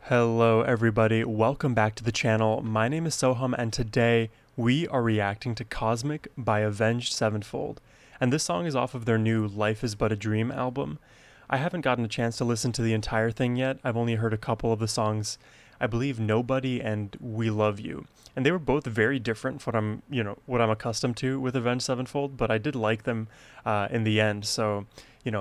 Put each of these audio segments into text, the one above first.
Hello everybody, welcome back to the channel. My name is Sohum and today we are reacting to Cosmic by Avenged Sevenfold. And this song is off of their new Life is But a Dream album. I haven't gotten a chance to listen to the entire thing yet. I've only heard a couple of the songs. I believe Nobody and We Love You. And they were both very different from what I'm accustomed to with Avenged Sevenfold, but I did like them in the end. So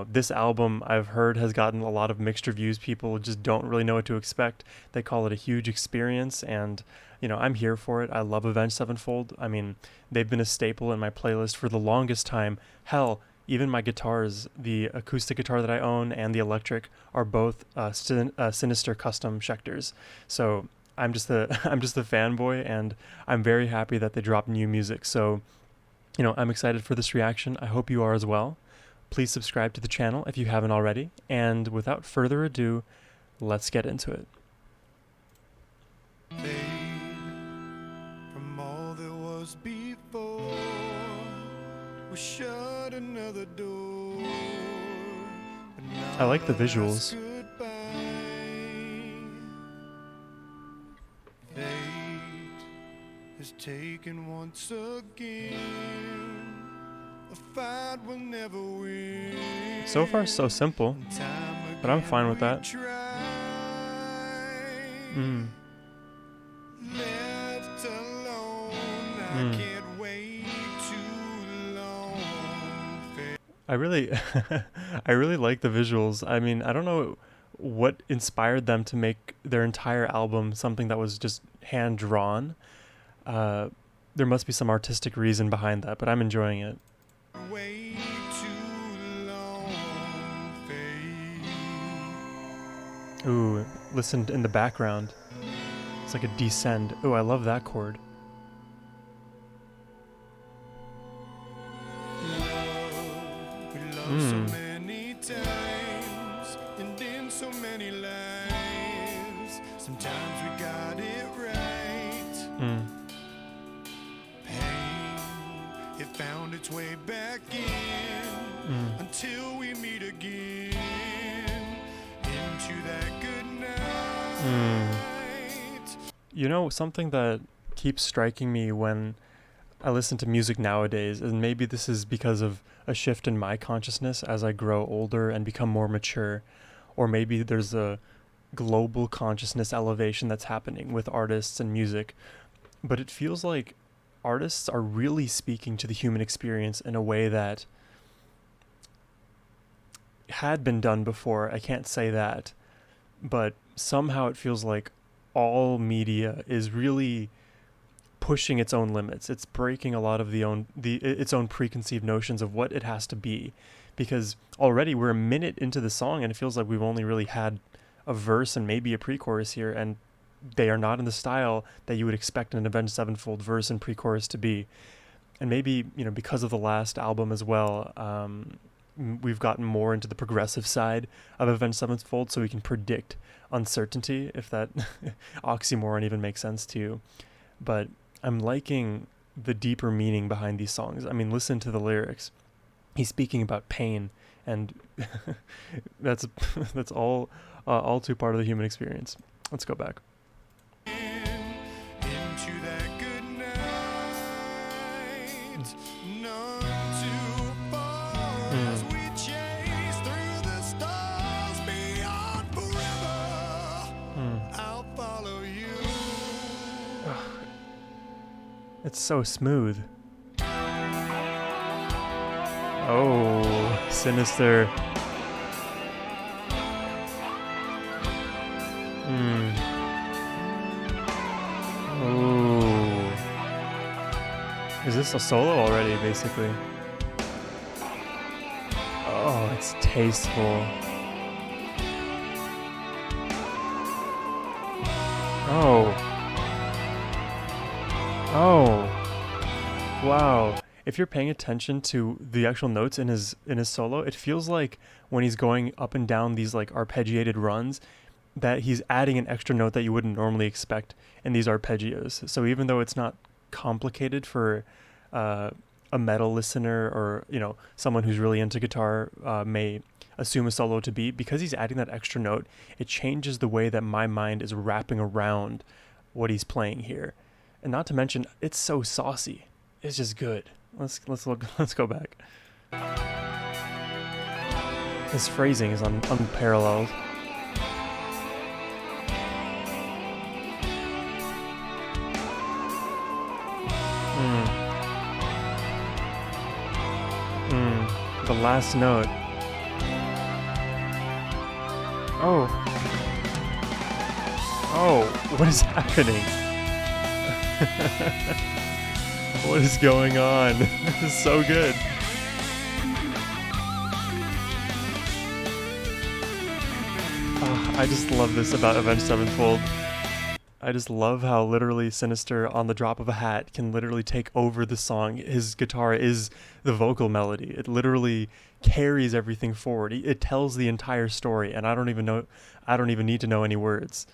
this album I've heard has gotten a lot of mixed reviews. People just don't really know what to expect. They call it a huge experience, and I'm here for it. I love Avenged Sevenfold. I mean, they've been a staple in my playlist for the longest time. Hell, even my guitars, the acoustic guitar that I own and the electric, are both Sinister custom Schecters. So I'm just the I'm just the fanboy, and I'm very happy that they dropped new music. So I'm excited for this reaction. I hope you are as well. Please subscribe to the channel if you haven't already, and without further ado, let's get into it. From all there was before, we shut another door. I like the visuals. Fate is taken once again. A fight will never win. So far, so simple, but I'm fine with that. Left alone, I can't wait too long. I really, I really like the visuals. I mean, I don't know what inspired them to make their entire album something that was just hand drawn. There must be some artistic reason behind that, but I'm enjoying it. Way too long, Ooh, listen in the background. It's like a descend. Ooh, I love that chord. We love so many times and in so many lives. Sometimes we got it right. Pain, it found its way back in until we meet again into that good night. Something that keeps striking me when I listen to music nowadays, and maybe this is because of a shift in my consciousness as I grow older and become more mature, or maybe there's a global consciousness elevation that's happening with artists and music, but it feels like artists are really speaking to the human experience in a way that had been done before. I can't say that, but somehow it feels like all media is really pushing its own limits. It's breaking a lot of its own preconceived notions of what it has to be, because already we're a minute into the song and it feels like we've only really had a verse and maybe a pre-chorus here, and they are not in the style that you would expect an Avenged Sevenfold verse and pre-chorus to be. And maybe because of the last album as well, we've gotten more into the progressive side of Avenged Sevenfold, so we can predict uncertainty, if that oxymoron even makes sense to you. But I'm liking the deeper meaning behind these songs. I mean, listen to the lyrics. He's speaking about pain, and that's all too part of the human experience. Let's go back. Into that good night, none too far as we chase through the stars beyond forever. I'll follow you. It's so smooth. Oh, Sinister. Ooh. Is this a solo already, basically? Oh, it's tasteful. Oh. Oh. Wow. If you're paying attention to the actual notes in his solo, it feels like when he's going up and down these like arpeggiated runs, that he's adding an extra note that you wouldn't normally expect in these arpeggios. So even though it's not complicated for a metal listener or someone who's really into guitar may assume a solo to be, because he's adding that extra note, it changes the way that my mind is wrapping around what he's playing here. And not to mention, it's so saucy. It's just good. Let's go back. His phrasing is unparalleled. The last note. Oh. Oh, what is happening? What is going on? This is so good. Oh, I just love this about Avenged Sevenfold. I just love how literally Sinister, on the drop of a hat, can literally take over the song. His guitar is the vocal melody. It literally carries everything forward. It tells the entire story, and I don't even need to know any words.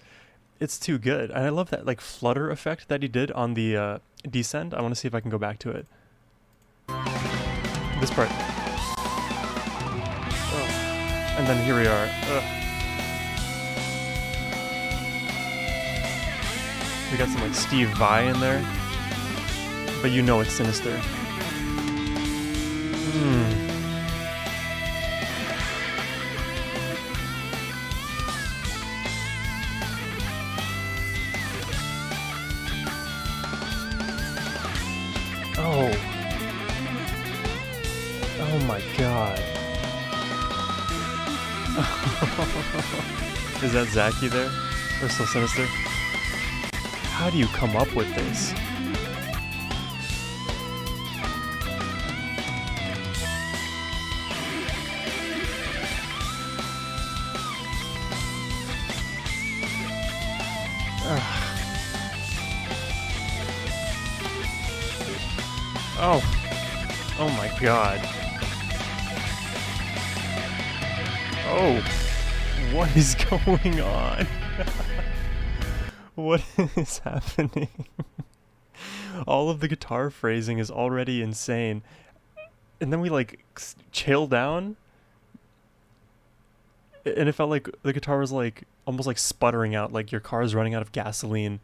It's too good. And I love that like flutter effect that he did on the descent. I want to see if I can go back to it. This part. Ugh. And then here we are. Ugh. We got some like Steve Vai in there, but you know it's Sinister. Oh. Oh my god. Is that Zaki there? Or so Sinister? How do you come up with this? Oh. Oh my god. Oh. What is going on? What is happening? All of the guitar phrasing is already insane. And then we like chill down. And it felt like the guitar was like almost like sputtering out, like your car is running out of gasoline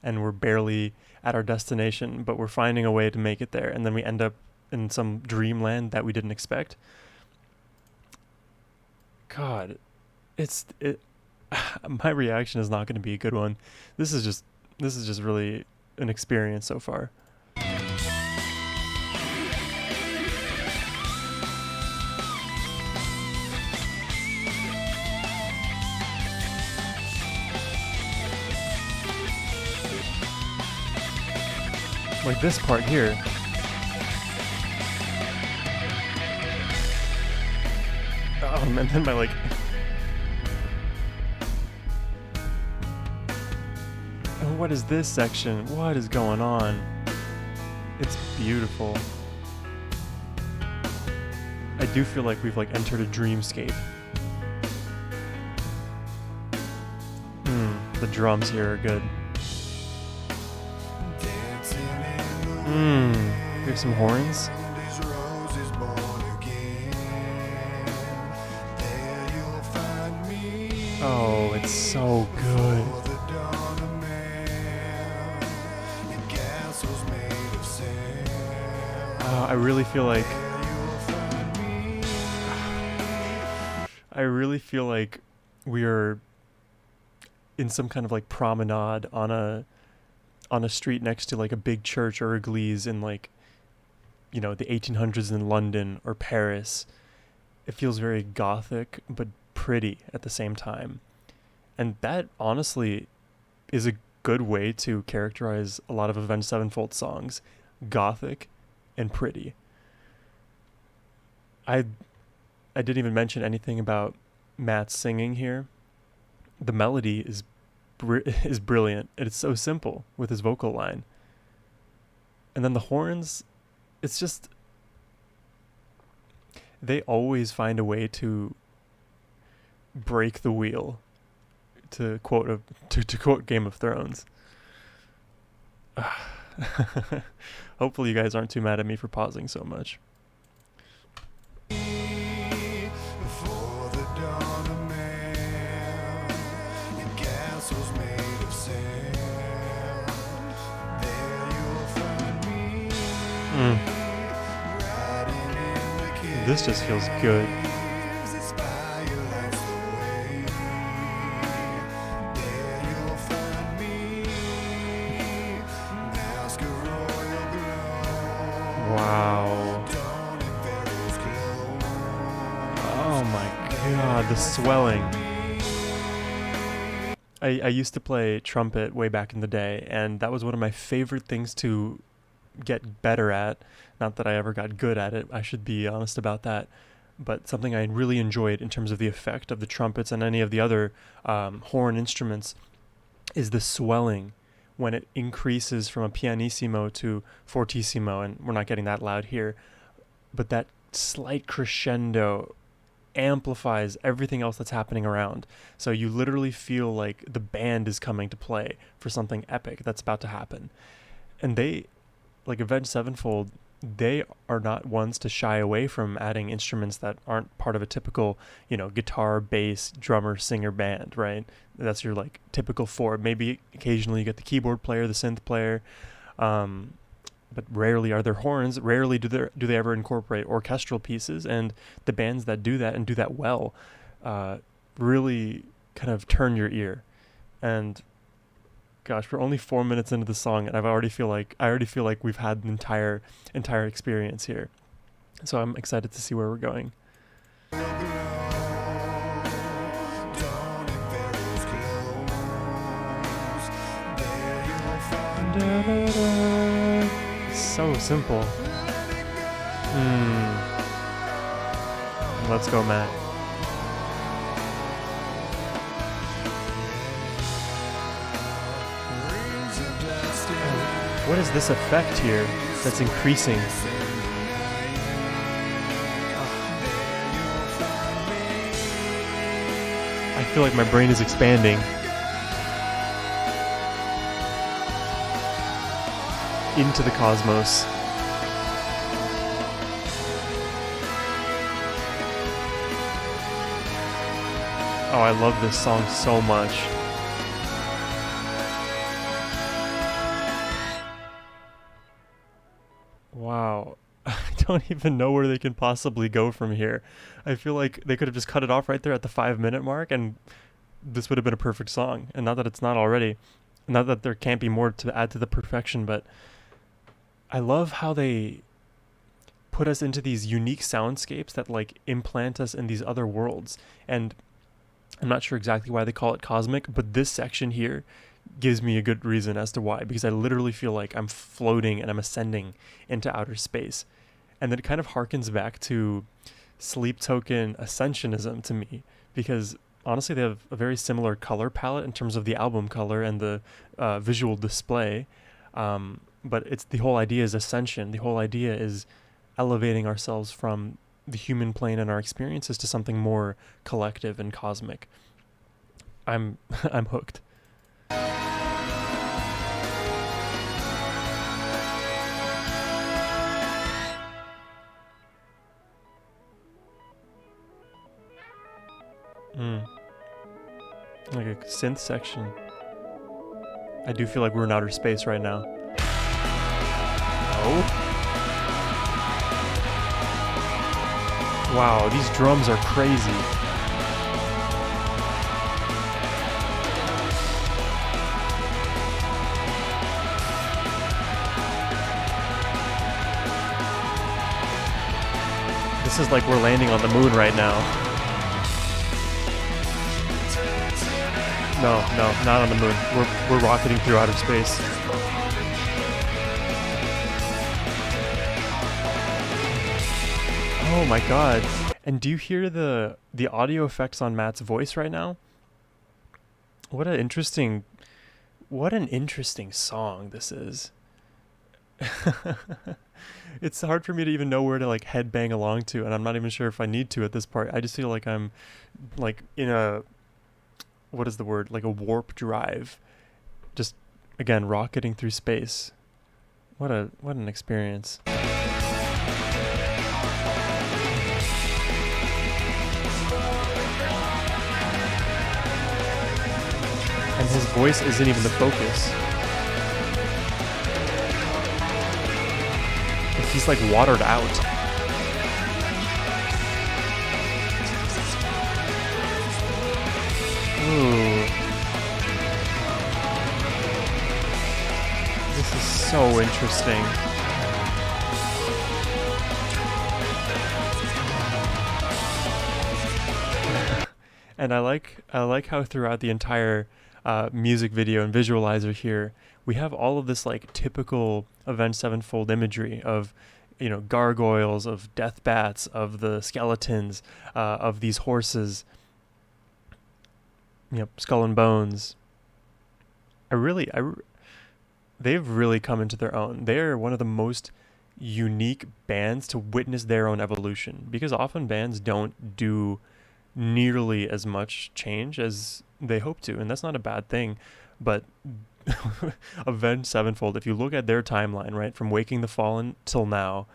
and we're barely at our destination, but we're finding a way to make it there. And then we end up in some dreamland that we didn't expect. God, my reaction is not going to be a good one. This is just really an experience so far. Like this part here. And then my like what is this section? What is going on? It's beautiful. I do feel like we've like entered a dreamscape. The drums here are good. We have some horns. Oh, it's so good. I really feel like we are in some kind of like promenade on a street next to like a big church or église in like, you know, the 1800s in London or Paris. It feels very gothic but pretty at the same time. And that honestly is a good way to characterize a lot of Avenged Sevenfold songs. Gothic and pretty. I didn't even mention anything about Matt's singing here. The melody is brilliant. It's so simple with his vocal line. And then the horns, it's just, they always find a way to break the wheel, to quote Game of Thrones. Hopefully you guys aren't too mad at me for pausing so much. Before this just feels good. This fire lights the way. There you'll find me. Mask of royal glow. Wow. Dawn in Pharaoh's clothes. Oh my god, the swelling. I used to play trumpet way back in the day, and that was one of my favorite things to get better at. Not that I ever got good at it, I should be honest about that, but something I really enjoyed in terms of the effect of the trumpets and any of the other horn instruments is the swelling when it increases from a pianissimo to fortissimo, and we're not getting that loud here, but that slight crescendo amplifies everything else that's happening around. So you literally feel like the band is coming to play for something epic that's about to happen. And they, like Avenged Sevenfold, they are not ones to shy away from adding instruments that aren't part of a typical, guitar, bass, drummer, singer band, right? That's your like typical four. Maybe occasionally you get the keyboard player, the synth player, but rarely are there horns. Rarely do they ever incorporate orchestral pieces, and the bands that do that and do that well really kind of turn your ear. And gosh, we're only 4 minutes into the song, and I already feel like we've had the entire experience here. So I'm excited to see where we're going. Dawn in Pharaoh's clothes. There you'll find So simple. Let's go, Matt. rings of plastic. What is this effect here that's increasing? I feel like my brain is expanding into the cosmos. Oh, I love this song so much. Wow. I don't even know where they can possibly go from here. I feel like they could have just cut it off right there at the 5-minute mark, and this would have been a perfect song. And not that it's not already. Not that there can't be more to add to the perfection, but I love how they put us into these unique soundscapes that like implant us in these other worlds. And I'm not sure exactly why they call it cosmic, but this section here gives me a good reason as to why, because I literally feel like I'm floating and I'm ascending into outer space. And then it kind of harkens back to Sleep Token Ascensionism to me, because honestly they have a very similar color palette in terms of the album color and the visual display, but it's the whole idea is ascension. The whole idea is elevating ourselves from the human plane and our experiences to something more collective and cosmic. I'm hooked. Like a synth section. I do feel like we're in outer space right now. Oh. Wow, these drums are crazy. This is like we're landing on the moon right now. No, not on the moon. We're rocketing through outer space. Oh my god. And do you hear the audio effects on Matt's voice right now? What an interesting song this is. It's hard for me to even know where to like headbang along to, and I'm not even sure if I need to at this part. I just feel like I'm like in a, what is the word? Like a warp drive. Just again rocketing through space. What an experience. And his voice isn't even the focus. He's like watered out. Ooh. This is so interesting. And I like how throughout the entire music video and visualizer here, we have all of this like typical Avenged Sevenfold imagery of, you know, gargoyles, of death bats, of the skeletons, of these horses, you know, skull and bones. They've really come into their own. They are one of the most unique bands to witness their own evolution, because often bands don't do nearly as much change as they hope to, and that's not a bad thing. But Avenged Sevenfold, if you look at their timeline, right, from Waking the Fallen till now,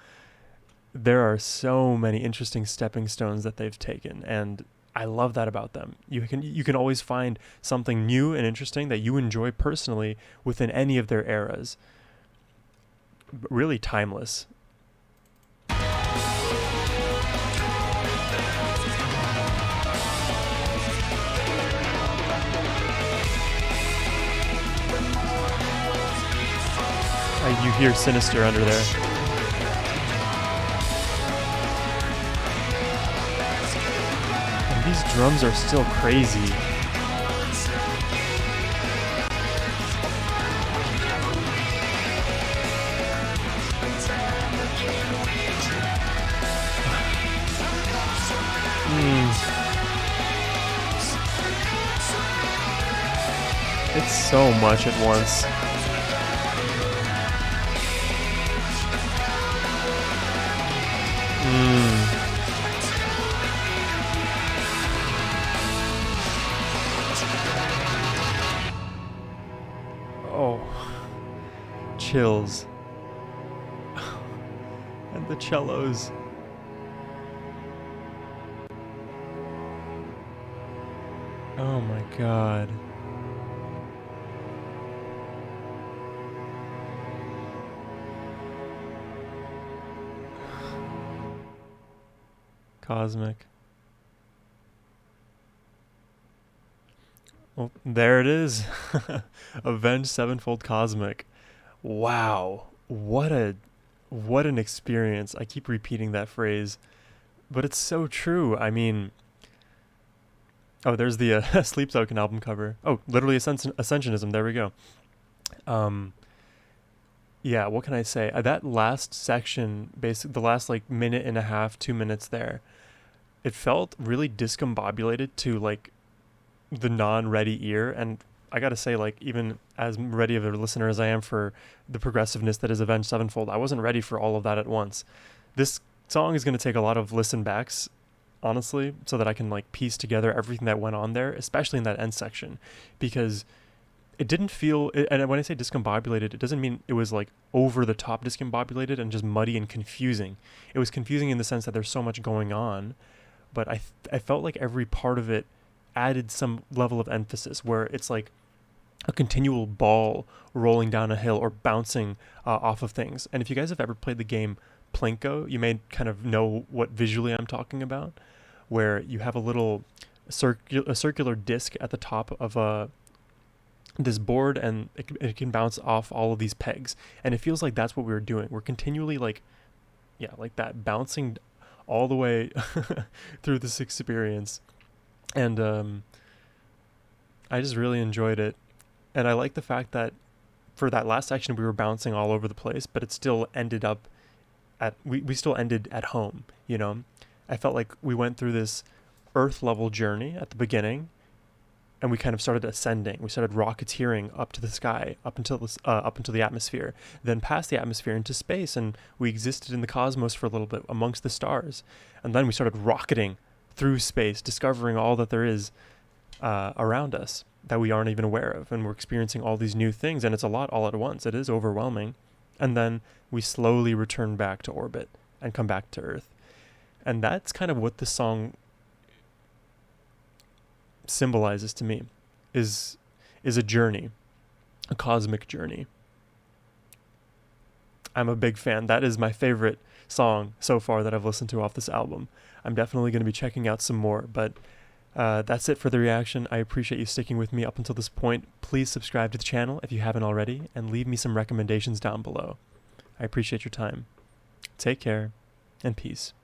there are so many interesting stepping stones that they've taken, and I love that about them. You can always find something new and interesting that you enjoy personally within any of their eras. Really timeless. You hear Sinister under there. And these drums are still crazy. It's so much at once. Oh, chills. And the cellos. Oh my god. Cosmic. Oh, there it is. Avenged Sevenfold Cosmic. Wow. What an experience. I keep repeating that phrase, but it's so true. I mean, oh, there's the Sleep Token album cover. Oh, literally Ascensionism. There we go. Yeah, what can I say? That last section, basically the last like minute and a half, 2 minutes there, it felt really discombobulated to like the non-ready ear. And I gotta say, like, even as ready of a listener as I am for the progressiveness that is Avenged Sevenfold, I wasn't ready for all of that at once. This song is gonna take a lot of listen backs, honestly, so that I can like piece together everything that went on there, especially in that end section, because it didn't feel, and when I say discombobulated, it doesn't mean it was like over the top discombobulated and just muddy and confusing. It was confusing in the sense that there's so much going on, but I felt like every part of it added some level of emphasis, where it's like a continual ball rolling down a hill or bouncing off of things. And if you guys have ever played the game Plinko, you may kind of know what visually I'm talking about, where you have a little circular disc at the top of this board, and it can bounce off all of these pegs. And it feels like that's what we were doing. We're continually like that, bouncing all the way through this experience. And I just really enjoyed it. And I like the fact that for that last section we were bouncing all over the place, but it still ended up we still ended at home, you know? I felt like we went through this earth level journey at the beginning, and we kind of started ascending. We started rocketeering up to the sky, up until the atmosphere, then past the atmosphere into space, and we existed in the cosmos for a little bit amongst the stars. And then we started rocketing through space, discovering all that there is around us that we aren't even aware of, and we're experiencing all these new things, and it's a lot all at once. It is overwhelming. And then we slowly return back to orbit and come back to Earth. And that's kind of what this song symbolizes to me, is a journey, a cosmic journey. I'm a big fan. That is my favorite song so far that I've listened to off this album. I'm definitely going to be checking out some more, but That's it for the reaction. I appreciate you sticking with me up until this point. Please subscribe to the channel if you haven't already, and leave me some recommendations down below. I appreciate your time. Take care, and peace.